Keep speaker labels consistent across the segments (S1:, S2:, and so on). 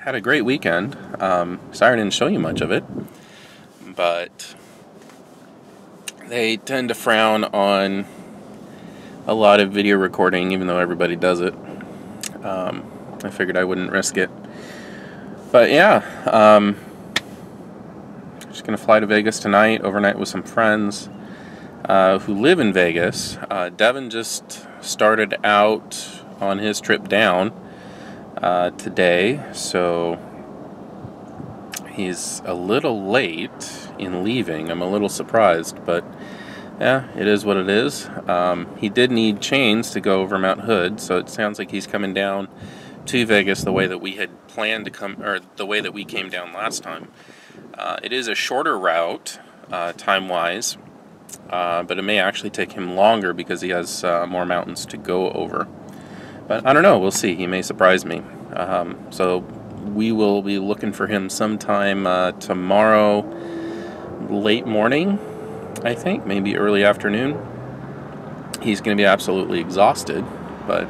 S1: Had a great weekend. Sorry I didn't show you much of it, but they tend to frown on a lot of video recording, even though everybody does it. I figured I wouldn't risk it. But yeah, just gonna fly to Vegas tonight, overnight with some friends who live in Vegas. Devon just started out on his trip down today, so he's a little late in leaving. I'm a little surprised, but yeah, it is what it is. He did need chains to go over Mount Hood, so it sounds like he's coming down to Vegas the way that we had planned to come, or the way that we came down last time. It is a shorter route, time-wise, but it may actually take him longer because he has more mountains to go over. But I don't know, we'll see. He may surprise me. So we will be looking for him sometime tomorrow, late morning, I think, maybe early afternoon. He's going to be absolutely exhausted, but,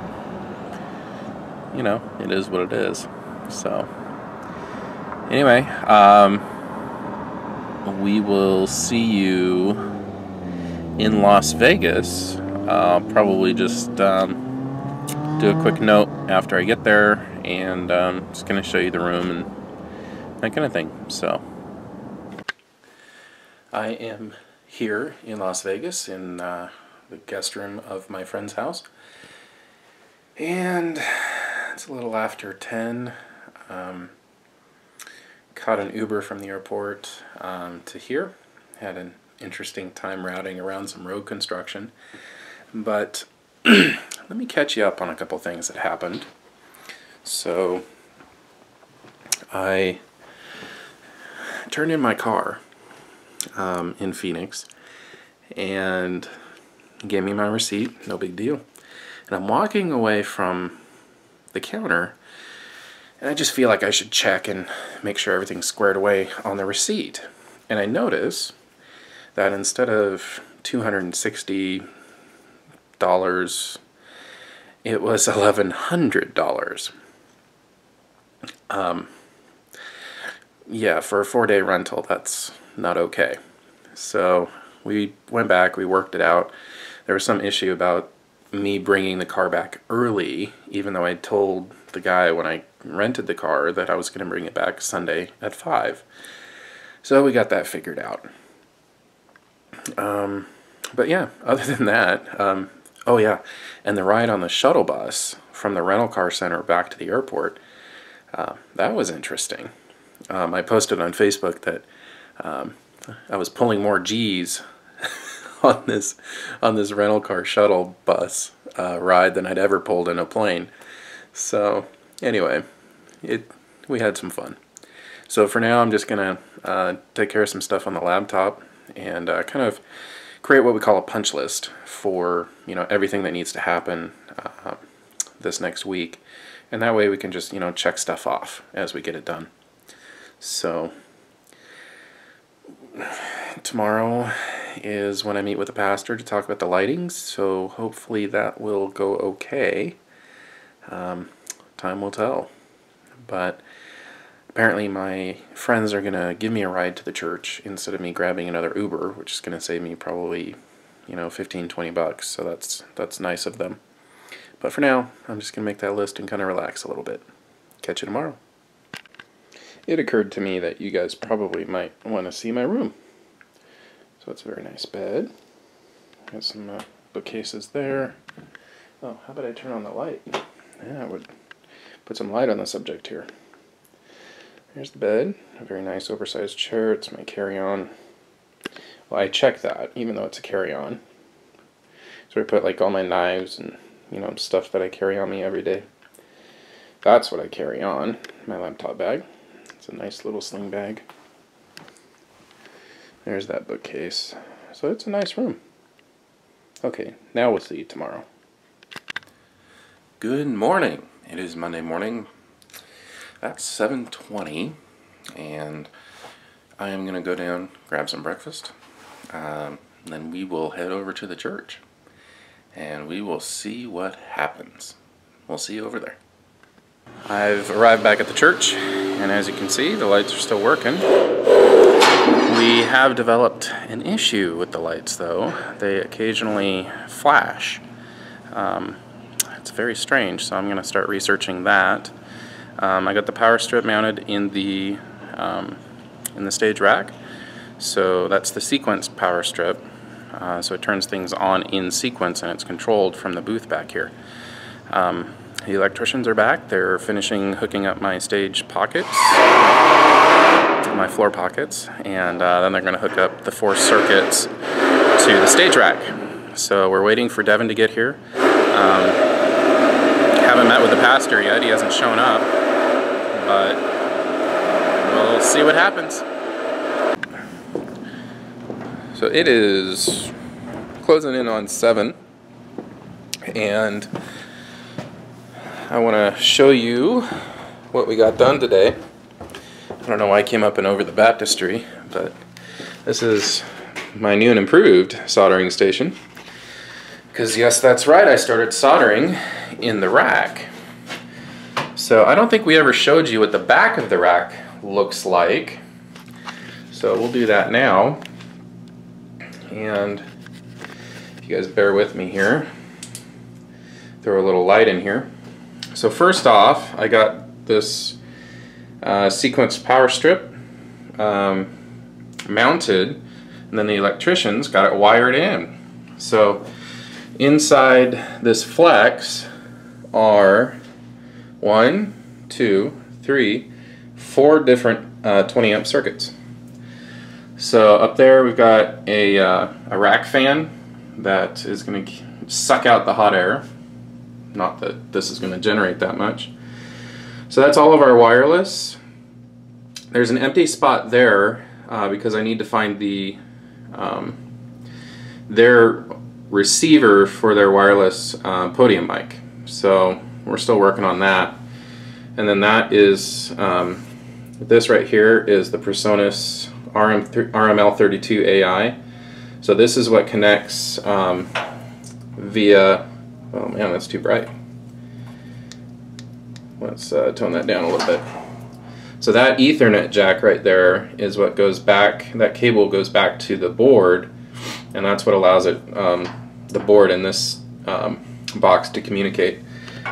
S1: you know, it is what it is. So, anyway, we will see you in Las Vegas. I'll probably just do a quick note after I get there, and just going to show you the room and that kind of thing. So, I am here in Las Vegas in the guest room of my friend's house, and it's a little after 10. Caught an Uber from the airport to here. Had an interesting time routing around some road construction, but let me catch you up on a couple things that happened. So I turned in my car in Phoenix, and he gave me my receipt, no big deal. And I'm walking away from the counter, and I just feel like I should check and make sure everything's squared away on the receipt. And I notice that instead of $260, it was $1,100. Yeah, for a 4-day rental, that's not okay. So we went back, we worked it out. There was some issue about me bringing the car back early, even though I told the guy when I rented the car that I was going to bring it back Sunday at 5. So we got that figured out. But yeah, other than that, oh yeah, and the ride on the shuttle bus from the rental car center back to the airport, that was interesting. I posted on Facebook that I was pulling more G's on this rental car shuttle bus ride than I'd ever pulled in a plane. So anyway, we had some fun. So for now, I'm just gonna take care of some stuff on the laptop and kind of create what we call a punch list for, you know, everything that needs to happen this next week, and that way we can just, you know, check stuff off as we get it done. So tomorrow is when I meet with the pastor to talk about the lightings, so hopefully that will go okay. Time will tell. But apparently my friends are going to give me a ride to the church instead of me grabbing another Uber, which is going to save me probably, you know, 15-20 bucks, so that's nice of them. But for now, I'm just going to make that list and kind of relax a little bit. Catch you tomorrow. It occurred to me that you guys probably might want to see my room. So it's a very nice bed. Got some bookcases there. Oh, how about I turn on the light? Yeah, I would put some light on the subject here. Here's the bed, a very nice oversized chair. It's my carry-on. Well, I check that, even though it's a carry-on. So I put like all my knives and, you know, stuff that I carry on me every day. That's what I carry on, my laptop bag. It's a nice little sling bag. There's that bookcase. So it's a nice room. Okay, now we'll see you tomorrow. Good morning. It is Monday morning. That's 7:20, and I am going to go down, grab some breakfast. Then we will head over to the church, and we will see what happens. We'll see you over there. I've arrived back at the church, and as you can see, the lights are still working. We have developed an issue with the lights though. They occasionally flash. It's very strange, so I'm going to start researching that. I got the power strip mounted in the stage rack, so that's the sequence power strip. So it turns things on in sequence, and it's controlled from the booth back here. The electricians are back. They're finishing hooking up my stage pockets, my floor pockets, and then they're going to hook up the 4 circuits to the stage rack. So we're waiting for Devon to get here. Haven't met with the pastor yet. He hasn't shown up, but we'll see what happens. So it is closing in on 7, and I want to show you what we got done today. I don't know why I came up and over the baptistry, but this is my new and improved soldering station. Because yes, that's right, I started soldering in the rack. So I don't think we ever showed you what the back of the rack looks like. So we'll do that now. And if you guys bear with me here, throw a little light in here. So first off, I got this sequence power strip mounted, and then the electricians got it wired in. So inside this flex are 1, 2, 3, 4 different 20 amp circuits. So up there we've got a rack fan that is going to suck out the hot air. Not that this is going to generate that much. So that's all of our wireless. There's an empty spot there because I need to find their receiver for their wireless podium mic. So we're still working on that. And then that is, this right here is the PreSonus RML32 AI. So this is what connects via, oh man, that's too bright. Let's tone that down a little bit. So that Ethernet jack right there is what goes back, that cable goes back to the board, and that's what allows it, the board in this box to communicate.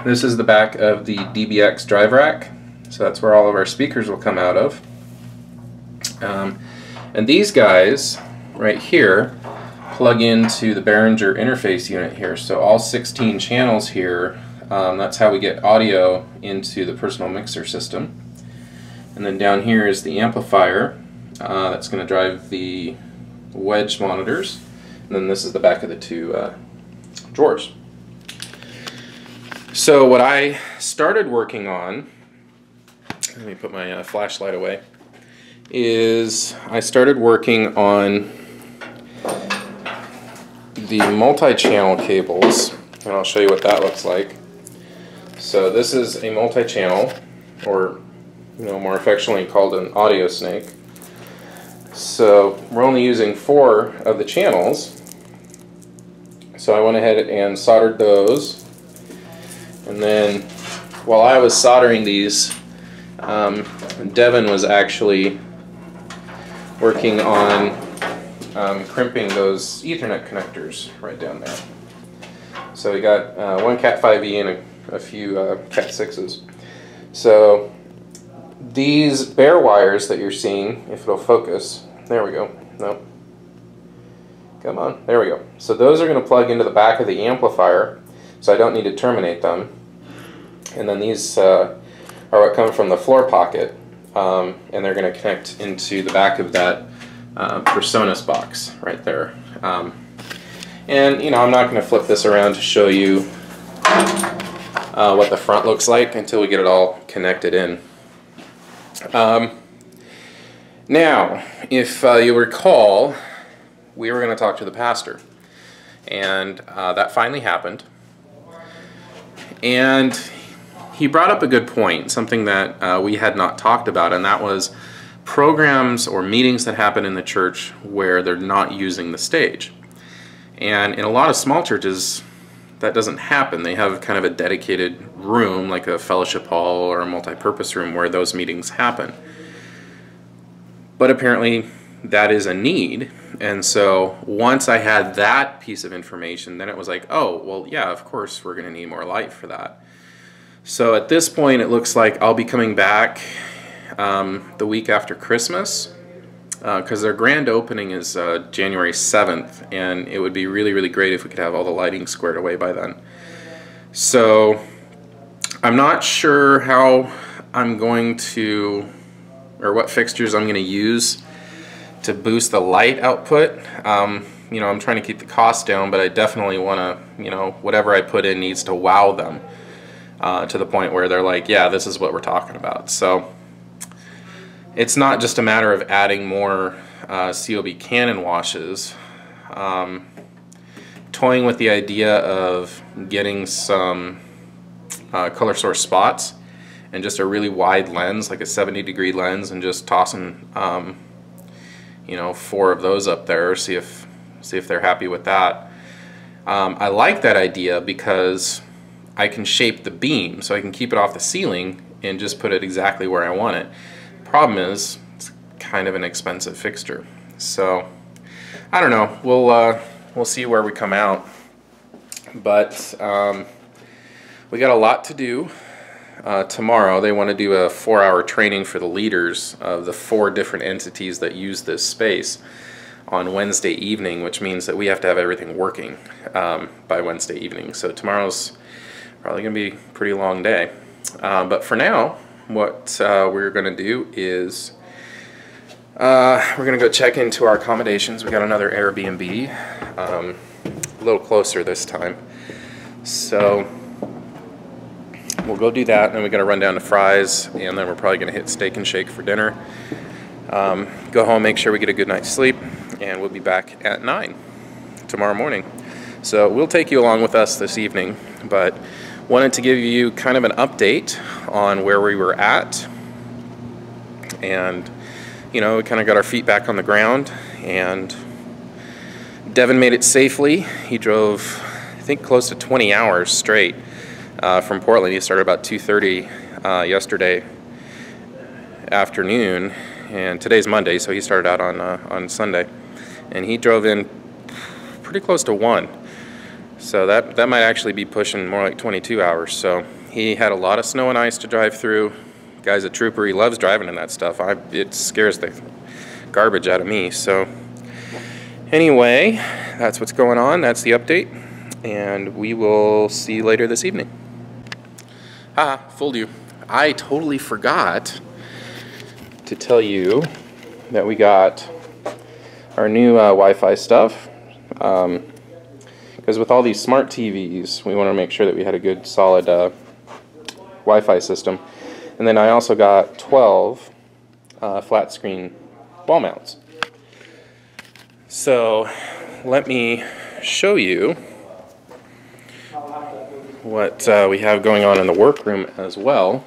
S1: This is the back of the DBX drive rack, so that's where all of our speakers will come out of. And these guys right here plug into the Behringer interface unit here, so all 16 channels here, that's how we get audio into the personal mixer system. And then down here is the amplifier that's going to drive the wedge monitors, and then this is the back of the 2 drawers. So what I started working on, let me put my flashlight away, is I started working on the multi-channel cables, and I'll show you what that looks like. So this is a multi-channel, or more affectionately called an audio snake. So we're only using 4 of the channels. So I went ahead and soldered those, and then while I was soldering these, Devon was actually working on crimping those Ethernet connectors right down there. So we got 1 Cat5e and a few Cat6s. So these bare wires that you're seeing, if it'll focus, there we go, no, come on, there we go. So those are going to plug into the back of the amplifier, so I don't need to terminate them. And then these are what come from the floor pocket, and they're going to connect into the back of that PreSonus box right there. And I'm not going to flip this around to show you what the front looks like until we get it all connected in. Now, if you recall, we were going to talk to the pastor, and that finally happened. And he brought up a good point, something that we had not talked about, and that was programs or meetings that happen in the church where they're not using the stage. And in a lot of small churches, that doesn't happen. They have kind of a dedicated room, like a fellowship hall or a multi-purpose room, where those meetings happen. But apparently that is a need, and so once I had that piece of information, then it was like, oh, well, yeah, of course we're going to need more light for that. So at this point, it looks like I'll be coming back the week after Christmas, because their grand opening is January 7th, and it would be really, really great if we could have all the lighting squared away by then. So I'm not sure how I'm going to, or what fixtures I'm going to use to boost the light output. You know, I'm trying to keep the cost down, but I definitely want to, you know, whatever I put in needs to wow them to the point where they're like, yeah, this is what we're talking about. So it's not just a matter of adding more COB Canon washes. Toying with the idea of getting some color source spots and just a really wide lens, like a 70-degree lens, and just tossing you know, 4 of those up there, see if they're happy with that. I like that idea because I can shape the beam, so I can keep it off the ceiling and just put it exactly where I want it. Problem is, it's kind of an expensive fixture. So I don't know. We'll see where we come out. But we got a lot to do. Tomorrow they want to do a 4-hour training for the leaders of the 4 different entities that use this space on Wednesday evening, which means that we have to have everything working by Wednesday evening. So tomorrow's probably going to be a pretty long day. But for now, what we're going to do is we're going to go check into our accommodations. We got another Airbnb, a little closer this time. So we'll go do that, and then we got to run down to Fry's, and then we're probably going to hit Steak and Shake for dinner. Go home, make sure we get a good night's sleep, and we'll be back at 9 tomorrow morning. So we'll take you along with us this evening, but wanted to give you kind of an update on where we were at, and you know, we kind of got our feet back on the ground, and Devon made it safely. He drove, I think, close to 20 hours straight from Portland. He started about 2:30 yesterday afternoon, and today's Monday, so he started out on Sunday, and he drove in pretty close to 1. So that might actually be pushing more like 22 hours. So he had a lot of snow and ice to drive through. Guy's a trooper. He loves driving in that stuff. It scares the garbage out of me. So anyway, that's what's going on. That's the update, and we will see you later this evening. Haha, fooled you. I totally forgot to tell you that we got our new Wi-Fi stuff. Because with all these smart TVs, we want to make sure that we had a good, solid Wi-Fi system. And then I also got 12 flat screen wall mounts. So let me show you what we have going on in the workroom as well.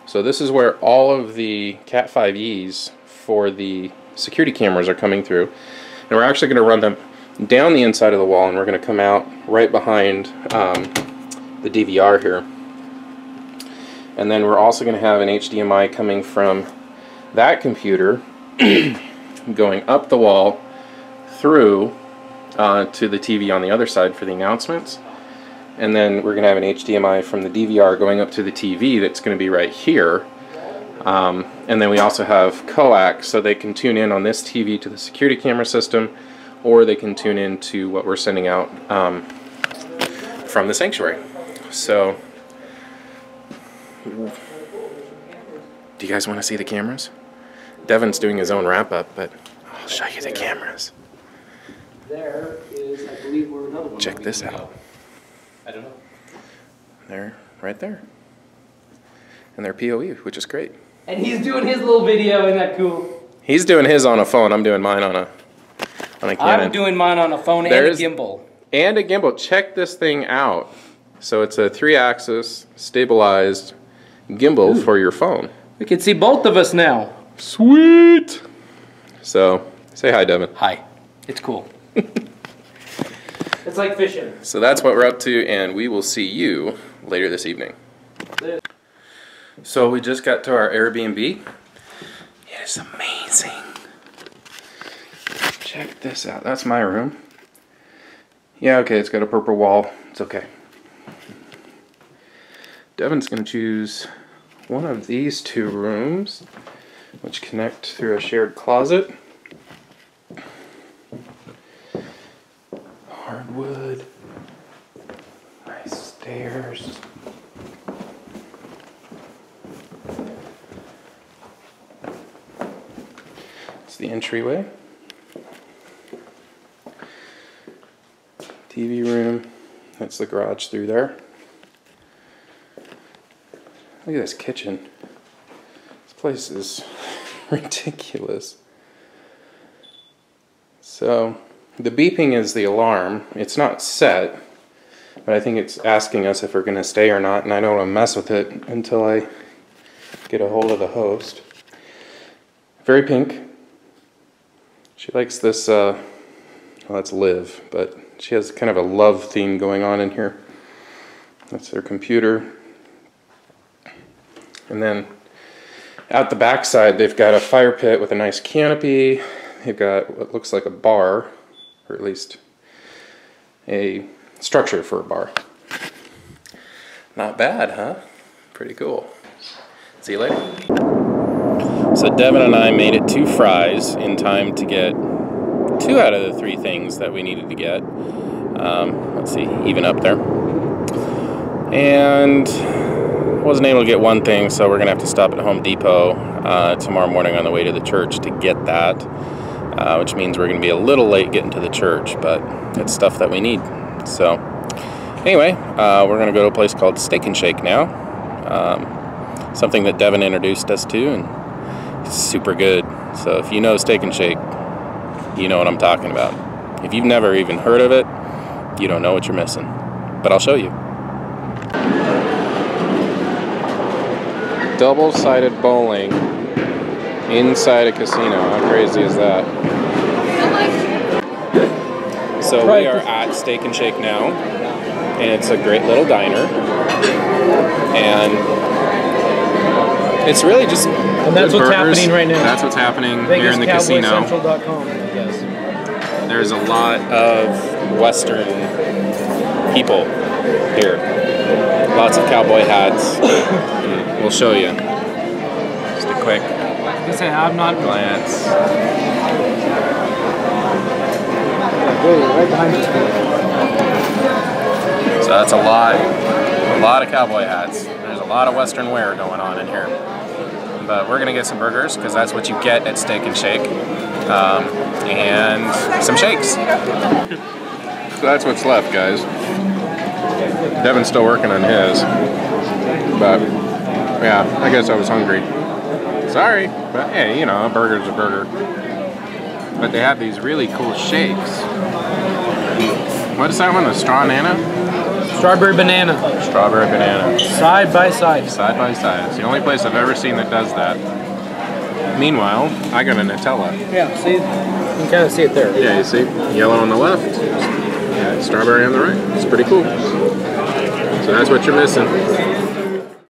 S1: So this is where all of the Cat 5Es for the security cameras are coming through. And we're actually going to run them down the inside of the wall, and we're going to come out right behind the DVR here. And then we're also going to have an HDMI coming from that computer going up the wall through to the TV on the other side for the announcements. And then we're going to have an HDMI from the DVR going up to the TV that's going to be right here. And then we also have coax, so they can tune in on this TV to the security camera system, or they can tune in to what we're sending out from the sanctuary. So, do you guys want to see the cameras? Devon's doing his own wrap-up, but I'll show you the cameras.
S2: There is, I believe, where another one.
S1: Check this out.
S2: I don't know.
S1: They're right there. And they're POE, which is great.
S2: And he's doing his little video, isn't that cool?
S1: He's doing his on a phone. I'm doing mine on a Canon.
S2: I'm doing mine on a phone and a gimbal.
S1: And a gimbal. Check this thing out. So it's a 3-axis stabilized gimbal for your phone.
S2: We can see both of us now.
S1: Sweet! So, say hi, Devon.
S2: Hi. It's cool. It's like fishing.
S1: So that's what we're up to, and we will see you later this evening. So we just got to our Airbnb. It is amazing. Check this out. That's my room. Yeah, okay, it's got a purple wall. It's okay. Devon's going to choose one of these two rooms, which connect through a shared closet. Hardwood. Nice stairs. It's the entryway. TV room. That's the garage through there. Look at this kitchen. This place is ridiculous. So, the beeping is the alarm. It's not set, but I think it's asking us if we're going to stay or not, and I don't want to mess with it until I get a hold of the host. Very pink. She likes this, well, that's Liv, but she has kind of a love theme going on in here. That's their computer. And then out the back side, they've got a fire pit with a nice canopy. They've got what looks like a bar, or at least a structure for a bar. Not bad, huh? Pretty cool. See you later. So Devon and I made it to Fry's in time to get 2 out of the 3 things that we needed to get. Let's see, even up there. And wasn't able to get one thing, so we're gonna have to stop at Home Depot tomorrow morning on the way to the church to get that, which means we're gonna be a little late getting to the church, but it's stuff that we need. So anyway, we're gonna go to a place called Steak and Shake now, something that Devon introduced us to, and it's super good. So if you know Steak and Shake, you know what I'm talking about. If you've never even heard of it, you don't know what you're missing, but I'll show you. Double-sided bowling inside a casino. How crazy is that? So we are at Steak and Shake now, and it's a great little diner, and it's really just
S2: and that's what's
S1: burgers.
S2: happening right now.
S1: That's what's happening here in the casino.
S2: VegasCowboyCentral.com, I guess.
S1: There's a lot of Western people here. Lots of cowboy hats. We'll show you. Just a quick
S2: I'm not
S1: glance.
S2: right behind you.
S1: So that's a lot of cowboy hats. There's a lot of Western wear going on in here. But we're gonna get some burgers because that's what you get at Steak and Shake, and some shakes. So that's what's left, guys. Devon's still working on his, but yeah, I guess I was hungry. Sorry, but hey, you know, a burger's a burger. But they have these really cool shakes. What is that one? The straw nana?
S2: Strawberry banana.
S1: Strawberry banana.
S2: Side by side.
S1: Side by side. It's the only place I've ever seen that does that. Meanwhile, I got a Nutella.
S2: Yeah, see? You can kind of see it there.
S1: Yeah, you see? Yellow on the left, yeah, strawberry on the right. It's pretty cool. So that's what you're missing.